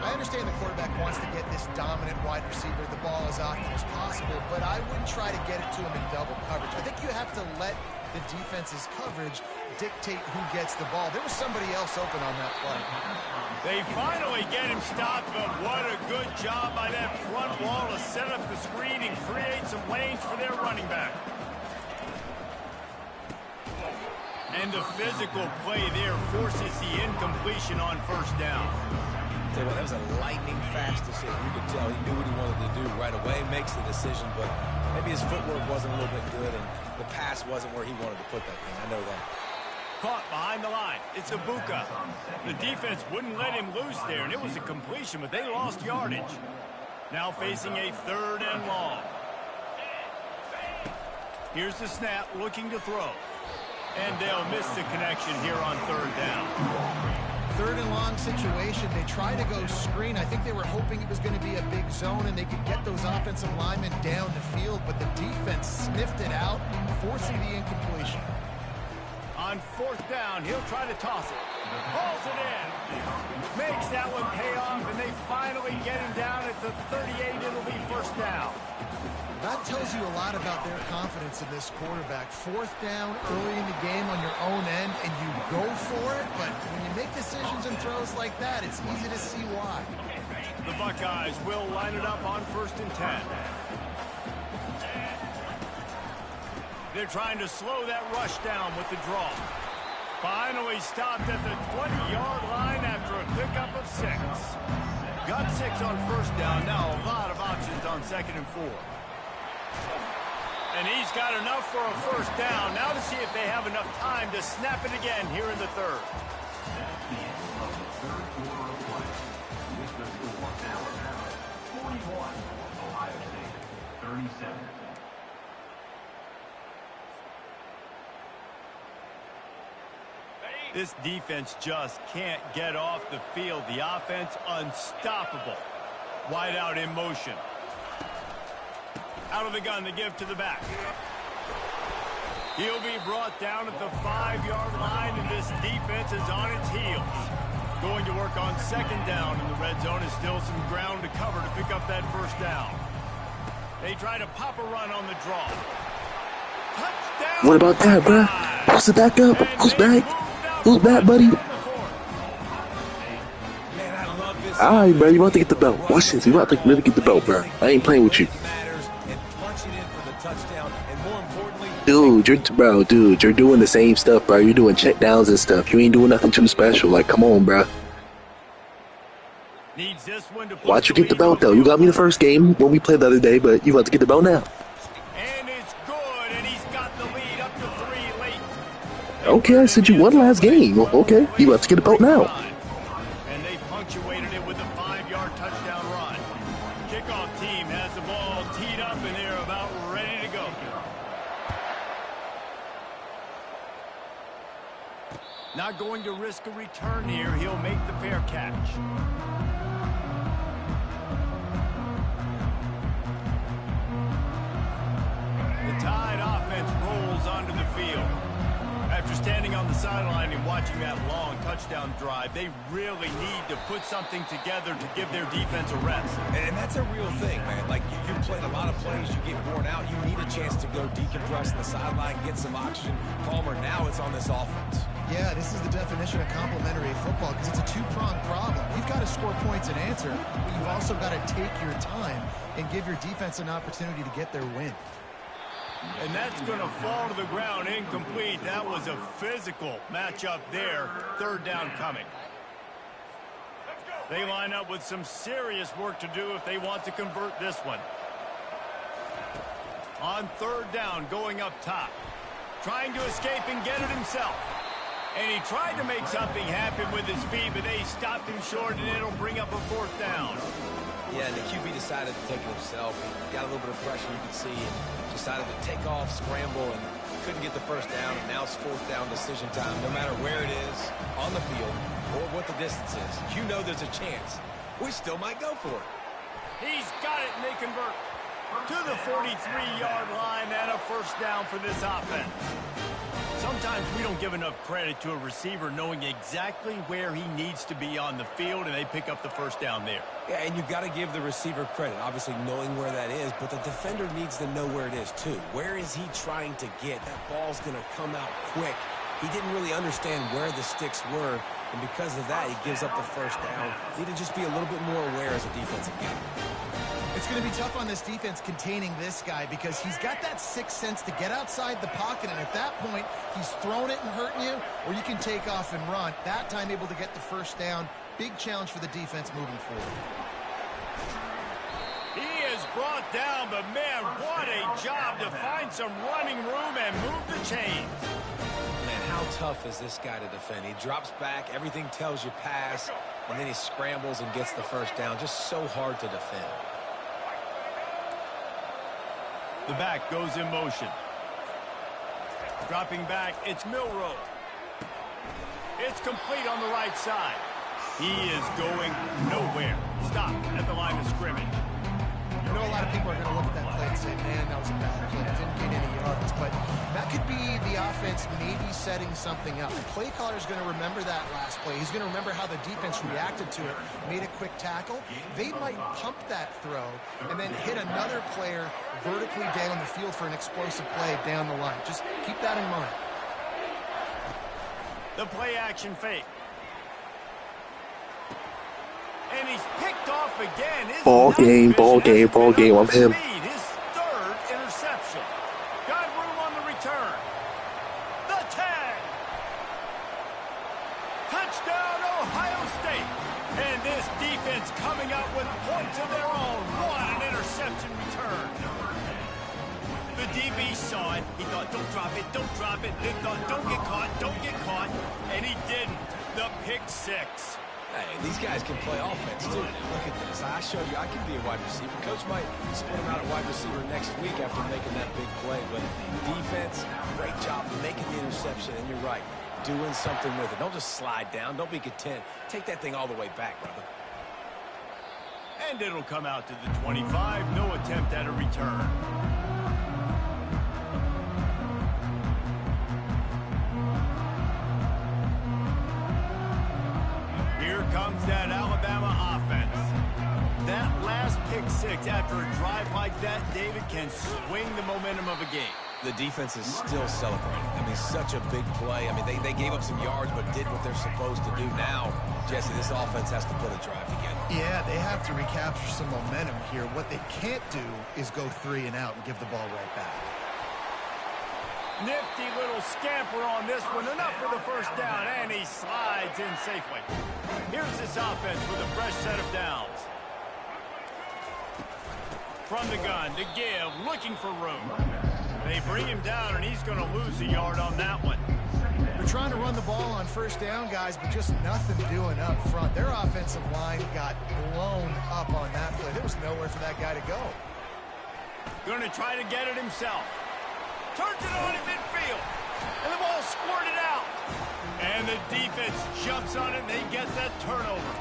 I understand the quarterback wants to get this dominant wide receiver the ball as often as possible, but I wouldn't try to get it to him in double coverage. I think you have to let the defense's coverage dictate who gets the ball. There was somebody else open on that play. They finally get him stopped, but what a good job by that front wall to set up the screen and create some lanes for their running back. And the physical play there forces the incompletion on 1st down. Tell you what, that was a lightning fast decision. You could tell he knew what he wanted to do right away, makes the decision, but maybe his footwork wasn't a little bit good and the pass wasn't where he wanted to put that thing. I know that. Caught behind the line. It's Ibuka. The defense wouldn't let him loose there, and it was a completion, but they lost yardage. Now facing a 3rd and long. Here's the snap, looking to throw. And they'll miss the connection here on 3rd down. 3rd and long situation. They try to go screen. I think they were hoping it was going to be a big zone and they could get those offensive linemen down the field, but the defense sniffed it out, forcing the incompletion. On 4th down, he'll try to toss it. Hauls it in. Makes that one pay off, and they finally get him down at the 38. It'll be 1st down. That tells you a lot about their confidence in this quarterback. 4th down early in the game on your own end, and you go for it, but when you make decisions and throws like that, it's easy to see why. The Buckeyes will line it up on 1st and 10. They're trying to slow that rush down with the draw. Finally stopped at the 20-yard line after a pickup of 6. Got 6 on 1st down. Now a lot of options on 2nd and 4. And he's got enough for a 1st down. Now to see if they have enough time to snap it again here in the 3rd. That's the end of the 3rd quarter of play. With the score, Alabama 41, Ohio State 37. This defense just can't get off the field. The offense unstoppable. Wide out in motion. Out of the gun to give to the back. He'll be brought down at the 5-yard line, and this defense is on its heels. Going to work on 2nd down, and the red zone is still some ground to cover to pick up that 1st down. They try to pop a run on the draw. Touchdown! What about that, bro? Post it back up. Who's back? Who's back, buddy? Man, I love this. All right, bro. You about to get the belt. Watch this. You about to really get the belt, bro. I ain't playing with you. Matters and punching in for the touchdown, and more importantly, Dude, you're doing the same stuff, bro. You're doing check downs and stuff. You ain't doing nothing too special. Like, come on, bro. Needs this one to Watch you get the belt, though. You got me the first game when we played the other day, but you about to get the belt now. And it's good, and he's got the lead up to 3 late. Okay, I said you won last game. Okay, you about to get the belt now. And they punctuated it with a 5-yard touchdown run. Kickoff team has the ball teed up, and they're about ready to go. Not going to risk a return here. He'll make the fair catch. The Tide offense rolls onto the field. After standing on the sideline and watching that long touchdown drive, they really need to put something together to give their defense a rest. and that's a real thing, man. Like, you played a lot of plays, you get worn out, you need a chance to go decompress on the sideline, get some oxygen. Palmer, now it's on this offense. Yeah, this is the definition of complementary football because it's a two-pronged problem. You've got to score points and answer, but you've also got to take your time and give your defense an opportunity to get their win. And that's going to fall to the ground incomplete. That was a physical matchup there. 3rd down coming. They line up with some serious work to do if they want to convert this one. On 3rd down, going up top. Trying to escape and get it himself. And he tried to make something happen with his feet, but they stopped him short, and it'll bring up a 4th down. Yeah, and the QB decided to take it himself. He got a little bit of pressure, you could see, and decided to take off, scramble, and couldn't get the 1st down. And now it's 4th down decision time. No matter where it is, on the field, or what the distance is, you know there's a chance. We still might go for it. He's got it, and they convert to the 43-yard line, and a 1st down for this offense. Sometimes we don't give enough credit to a receiver knowing exactly where he needs to be on the field, and they pick up the 1st down there. Yeah, and you've got to give the receiver credit, obviously knowing where that is, but the defender needs to know where it is too. Where is he trying to get? That ball's going to come out quick. He didn't really understand where the sticks were, and because of that, he gives up the 1st down. Need to just be a little bit more aware as a defensive guy. It's going to be tough on this defense containing this guy because he's got that sixth sense to get outside the pocket, and at that point, he's throwing it and hurting you, or you can take off and run. That time able to get the 1st down. Big challenge for the defense moving forward. He is brought down, but man, what a job to find some running room and move the chains. Man, how tough is this guy to defend? He drops back, everything tells you pass, and then he scrambles and gets the 1st down. Just so hard to defend. The back goes in motion. Dropping back, it's Milroe. It's complete on the right side. He is going nowhere. Stop at the line of scrimmage. No know a lot of people are going to look at that play and say, man, that was a bad play. It didn't gain any yards. But that could be the offense maybe setting something up. The play caller is going to remember that last play. He's going to remember how the defense reacted to it, made a quick tackle. They might pump that throw and then hit another player vertically down the field for an explosive play down the line. Just keep that in mind. The play action fake. And he's picked off again. Ball game, I'm him. His third interception. Got room on the return. The tag. Touchdown, Ohio State. And this defense coming up with points of their own. What an interception return. The DB saw it. He thought, don't drop it, don't drop it. He thought, don't get caught, don't get caught. And he didn't. The pick six. Hey, these guys can play offense, too. Look at this. I showed you I can be a wide receiver. Coach might split him out at wide receiver next week after making that big play. But defense, great job making the interception. And you're right, doing something with it. Don't just slide down. Don't be content. Take that thing all the way back, brother. And it'll come out to the 25. No attempt at a return. Here comes that Alabama offense. That last pick six after a drive like that, David, can swing the momentum of a game. The defense is still celebrating. I mean, such a big play. I mean, they gave up some yards but did what they're supposed to do. Now, Jesse, this offense has to put a drive together. Yeah, they have to recapture some momentum here. What they can't do is go 3 and out and give the ball right back. Nifty little scamper on this one. Enough for the first down, and he slides in safely. Here's this offense with a fresh set of downs. From the gun to give, looking for room. They bring him down, and he's going to lose a yard on that one. They're trying to run the ball on first down, guys, but just nothing doing up front. Their offensive line got blown up on that play. There was nowhere for that guy to go. Going to try to get it himself. Turns it on in midfield. And the ball squirted out. And the defense jumps on it, and they get that turnover.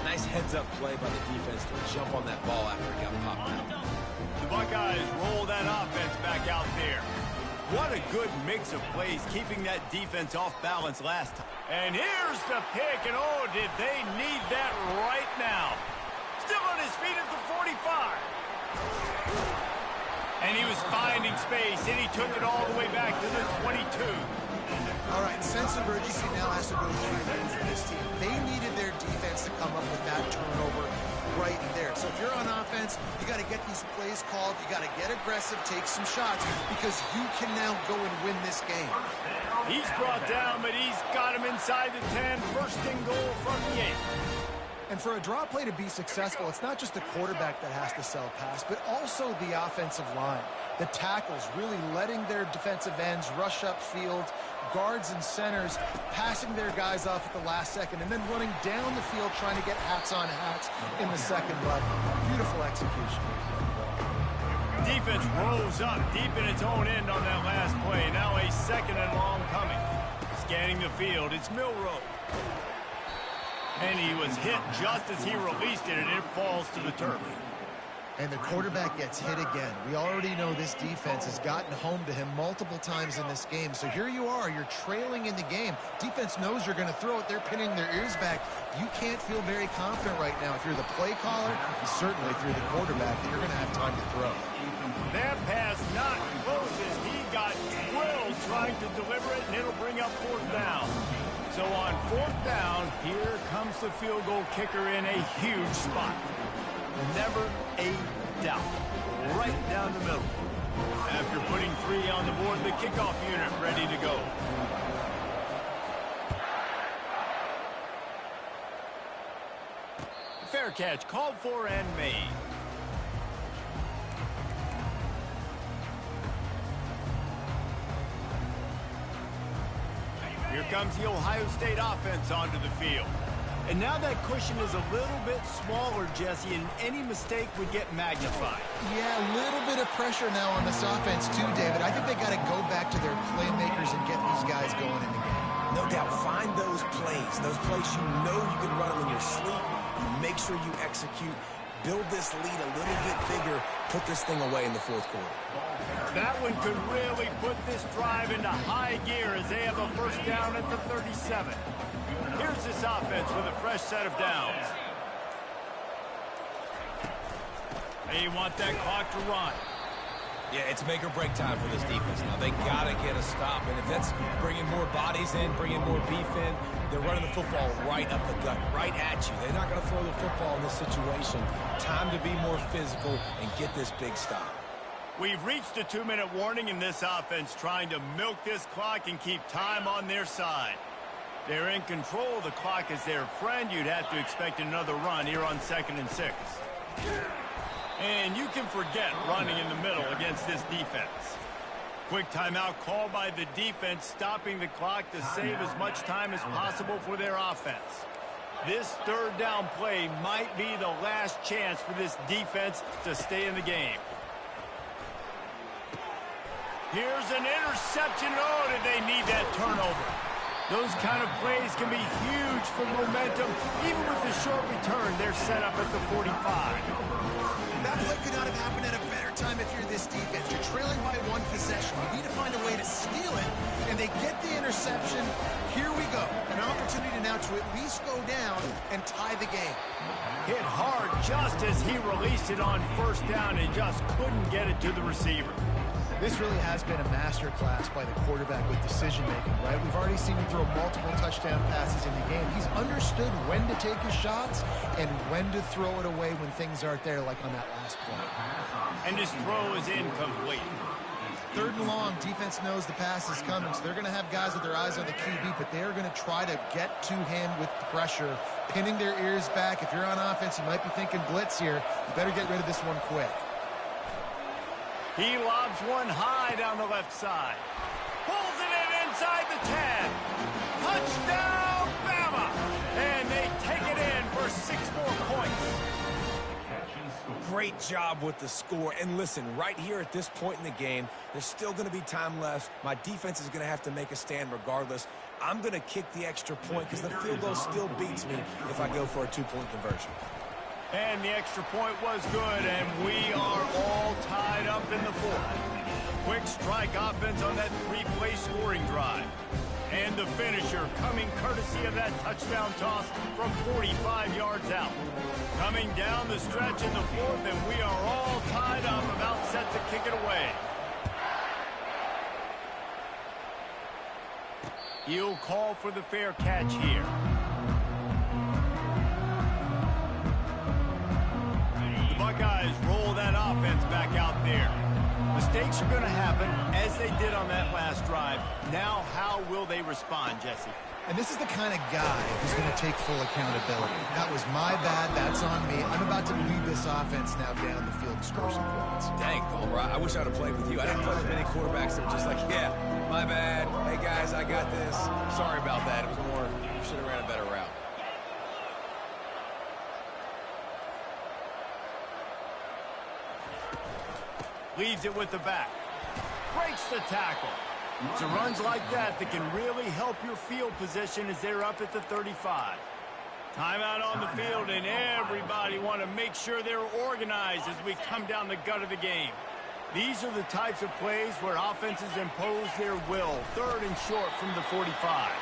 Nice heads-up play by the defense to jump on that ball after it got popped out. The Buckeyes roll that offense back out there. What a good mix of plays, keeping that defense off balance last time. And here's the pick, and oh, did they need that right now. Still on his feet at the 45. And he was finding space, and he took it all the way back to the 22. All right, sense of urgency now has to go through for this team. They needed their defense to come up with that turnover right there. So if you're on offense, you got to get these plays called. You got to get aggressive, take some shots, because you can now go and win this game. He's brought down, but he's got him inside the 10. First and goal from the 8. And for a draw play to be successful, it's not just the quarterback that has to sell pass, but also the offensive line. The tackles really letting their defensive ends rush upfield, guards and centers passing their guys off at the last second, and then running down the field trying to get hats on hats in the second level. Beautiful execution. Defense rose up deep in its own end on that last play. Now a second and long coming. Scanning the field, it's Milroe. And he was hit just as he released it, and it falls to the turf. And the quarterback gets hit again. We already know this defense has gotten home to him multiple times in this game. So here you are, you're trailing in the game. Defense knows you're going to throw it. They're pinning their ears back. You can't feel very confident right now. If you're the play caller, and certainly if you're the quarterback, that you're going to have time to throw. That pass not close as he got drilled trying to deliver it, and it'll bring up fourth down. So on fourth down, here comes the field goal kicker in a huge spot. Never a doubt. Right down the middle. After putting 3 on the board, the kickoff unit ready to go. Fair catch called for and made. Here comes the Ohio State offense onto the field. And now that cushion is a little bit smaller, Jesse, and any mistake would get magnified. Yeah, a little bit of pressure now on this offense too, David. I think they got to go back to their playmakers and get these guys going in the game. No doubt, find those plays you know you can run them in your sleep. You make sure you execute. build this lead a little bit bigger, put this thing away in the fourth quarter. That one could really put this drive into high gear as they have a first down at the 37. Here's this offense with a fresh set of downs. They want that clock to run. Yeah, it's make or break time for this defense now. They got to get a stop, and if that's bringing more bodies in, bringing more beef in, they're running the football right up the gut, right at you. They're not going to throw the football in this situation. Time to be more physical and get this big stop. We've reached a 2-minute warning in this offense, trying to milk this clock and keep time on their side. They're in control of the clock as their friend. You'd have to expect another run here on 2nd and 6. And you can forget running in the middle against this defense. Quick timeout called by the defense, stopping the clock to save as much time as possible for their offense. This 3rd down play might be the last chance for this defense to stay in the game. Here's an interception. Oh, did they need that turnover? Those kind of plays can be huge for momentum. Even with the short return, they're set up at the 45. That play could not have happened at a better time if you're this defense. You're trailing by 1 possession. You need to find a way to steal it, and they get the interception. Here we go. An opportunity now to at least go down and tie the game. Hit hard just as he released it on 1st down and just couldn't get it to the receiver. This really has been a masterclass by the quarterback with decision-making, right? We've already seen him throw multiple touchdown passes in the game. He's understood when to take his shots and when to throw it away when things aren't there, like on that last play. And his throw is incomplete. 3rd and long, defense knows the pass is coming, so they're going to have guys with their eyes on the QB, but they're going to try to get to him with pressure, pinning their ears back. If you're on offense, you might be thinking blitz here. You better get rid of this one quick. He lobs one high down the left side. Pulls it in inside the 10. Touchdown, Bama! And they take it in for 6 more points. Great job with the score. And listen, right here at this point in the game, there's still going to be time left. My defense is going to have to make a stand regardless. I'm going to kick the extra point because the field goal still beats me if I go for a 2-point conversion. And the extra point was good, and we are all tied up in the 4th. Quick strike offense on that 3-play scoring drive. And the finisher coming courtesy of that touchdown toss from 45 yards out. Coming down the stretch in the 4th, and we are all tied up, about set to kick it away. He'll call for the fair catch here. Buckeyes roll that offense back out there. Mistakes are going to happen, as they did on that last drive. Now, how will they respond, Jesse? And this is the kind of guy who's going to take full accountability. That was my bad. That's on me. I'm about to lead this offense now down the field and score some points. Dang, Palmer, I wish I'd have played with you. I didn't play with many quarterbacks that were just like, yeah, my bad. Hey, guys, I got this. Sorry about that. It was more, you should have ran a better route. Leaves it with the back. Breaks the tackle. It's runs like that can really help your field position as they're up at the 35. Timeout on the field, and everybody want to make sure they're organized as we come down the gut of the game. These are the types of plays where offenses impose their will. 3rd and short from the 45.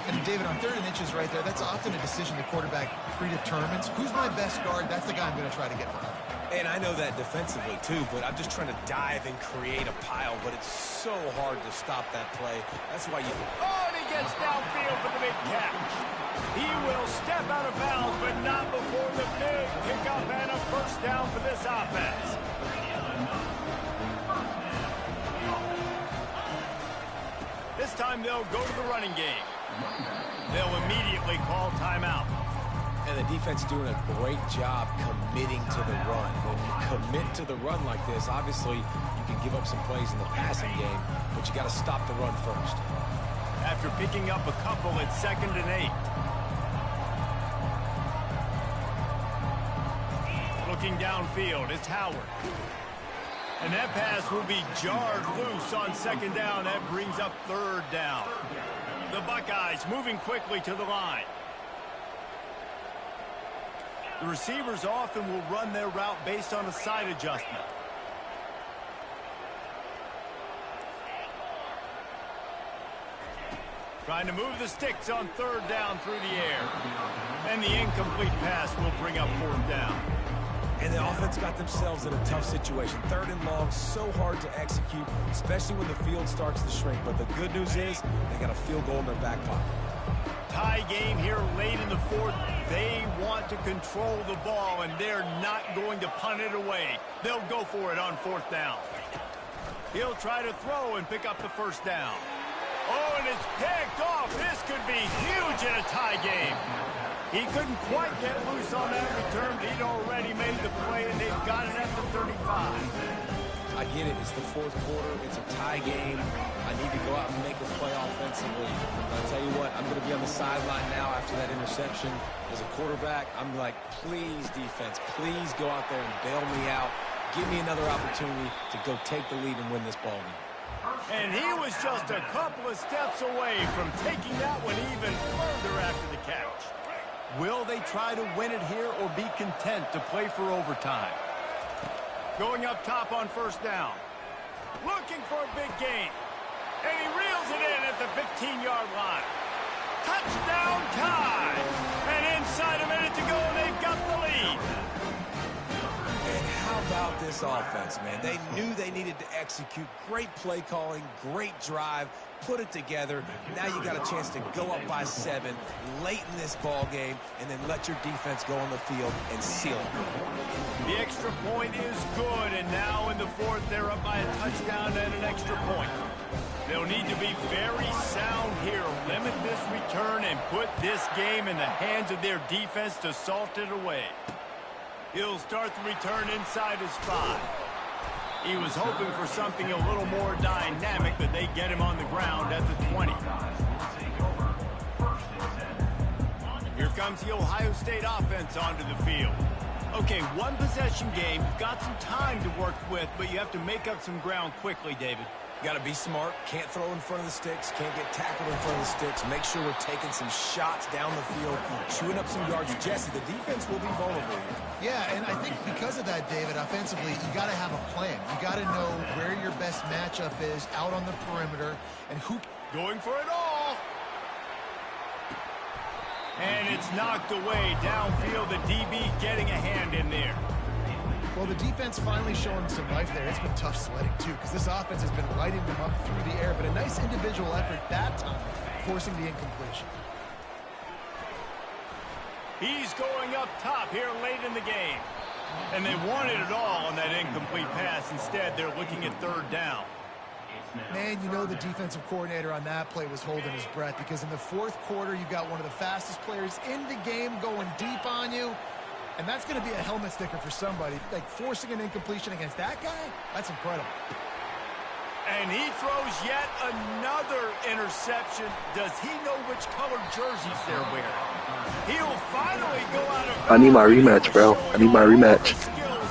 And David, on 3rd and inches right there, that's often a decision the quarterback predetermines. Who's my best guard? That's the guy I'm going to try to get behind. And I know that defensively, too, but I'm just trying to dive and create a pile, but it's so hard to stop that play. That's why you... Oh, and he gets downfield for the big catch. He will step out of bounds, but not before the big pickup and a first down for this offense. This time they'll go to the running game. They'll immediately call timeout. And the defense doing a great job committing to the run. When you commit to the run like this, obviously you can give up some plays in the passing game, but you got to stop the run first. After picking up a couple at 2nd and 8. Looking downfield, it's Howard. And that pass will be jarred loose on 2nd down. That brings up 3rd down. The Buckeyes moving quickly to the line. The receivers often will run their route based on a side adjustment. Trying to move the sticks on third down through the air. And the incomplete pass will bring up fourth down. And the offense got themselves in a tough situation. Third and long, so hard to execute, especially when the field starts to shrink. But the good news is they got a field goal in their back pocket. Tie game here late in the fourth. They want to control the ball, and they're not going to punt it away. They'll go for it on fourth down. He'll try to throw and pick up the first down. Oh, and it's picked off. This could be huge in a tie game. He couldn't quite get loose on that return, but he'd already made the play, and they've got it at the 35. I get it. It's the fourth quarter. It's a tie game. I need to go out and make a play offensively. But I'll tell you what, I'm going to be on the sideline now after that interception. As a quarterback, I'm like, please, defense, please go out there and bail me out. Give me another opportunity to go take the lead and win this ball game. And he was just a couple of steps away from taking that one even further after the catch. Will they try to win it here or be content to play for overtime? Going up top on first down. Looking for a big gain. And he reels it in at the 15-yard line. Touchdown tie. And inside a minute to go, they've got the lead. And how about this offense, man? They knew they needed to execute. Great play calling, great drive, put it together. Now you got a chance to go up by 7 late in this ball game and then let your defense go on the field and seal it. The extra point is good, and now in the fourth, they're up by a touchdown and an extra point. They'll need to be very sound here, limit this return, and put this game in the hands of their defense to salt it away. He'll start the return inside his 5. He was hoping for something a little more dynamic, but they get him on the ground at the 20. Here comes the Ohio State offense onto the field. Okay, one possession game. You've got some time to work with, but you have to make up some ground quickly, David. Got to be smart. Can't throw in front of the sticks. Can't get tackled in front of the sticks. Make sure we're taking some shots down the field, chewing up some yards. Jesse, the defense will be vulnerable here. Yeah, and I think because of that, David, offensively, you got to have a plan. You got to know where your best matchup is out on the perimeter and who. Going for it all. And it's knocked away downfield. The DB getting a hand in there. Well, the defense finally showing some life there. It's been tough sledding, too, because this offense has been lighting them up through the air. But a nice individual effort that time, forcing the incompletion. He's going up top here late in the game. And they wanted it all on that incomplete pass. Instead, they're looking at third down. Man, you know the defensive coordinator on that play was holding his breath, because in the fourth quarter, you got one of the fastest players in the game going deep on you. And that's going to be a helmet sticker for somebody. Like, forcing an incompletion against that guy, that's incredible. And he throws yet another interception. Does he know which color jerseys they're wearing? He'll finally go out of... I need my rematch, bro. I need my rematch.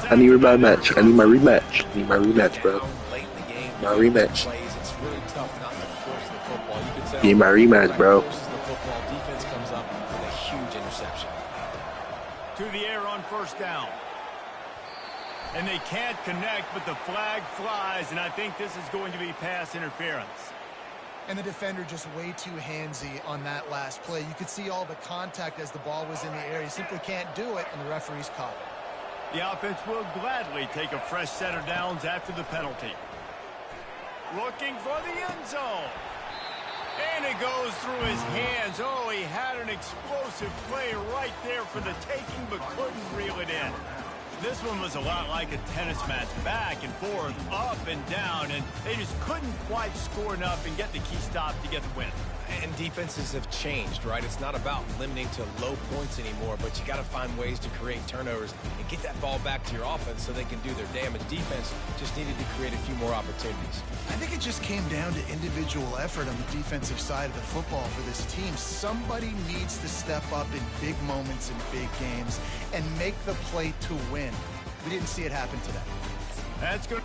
I need my rematch. I need my rematch. I need my rematch, bro. My rematch. It's really tough not to force the football. You can tell. Need my rematch, bro. The football defense comes up with a huge interception. To the air on first down. And they can't connect, but the flag flies, and I think this is going to be pass interference. And the defender just way too handsy on that last play. You could see all the contact as the ball was in the air. You simply can't do it, and the referee's caught it. The offense will gladly take a fresh set of downs after the penalty. Looking for the end zone. And it goes through his hands. Oh, he had an explosive play right there for the taking, but couldn't reel it in. This one was a lot like a tennis match, back and forth, up and down, and they just couldn't quite score enough and get the key stop to get the win. And defenses have changed, right? It's not about limiting to low points anymore, but you got to find ways to create turnovers and get that ball back to your offense so they can do their damage. Defense just needed to create a few more opportunities. I think it just came down to individual effort on the defensive side of the football for this team. Somebody needs to step up in big moments in big games and make the play to win. We didn't see it happen today. That's good.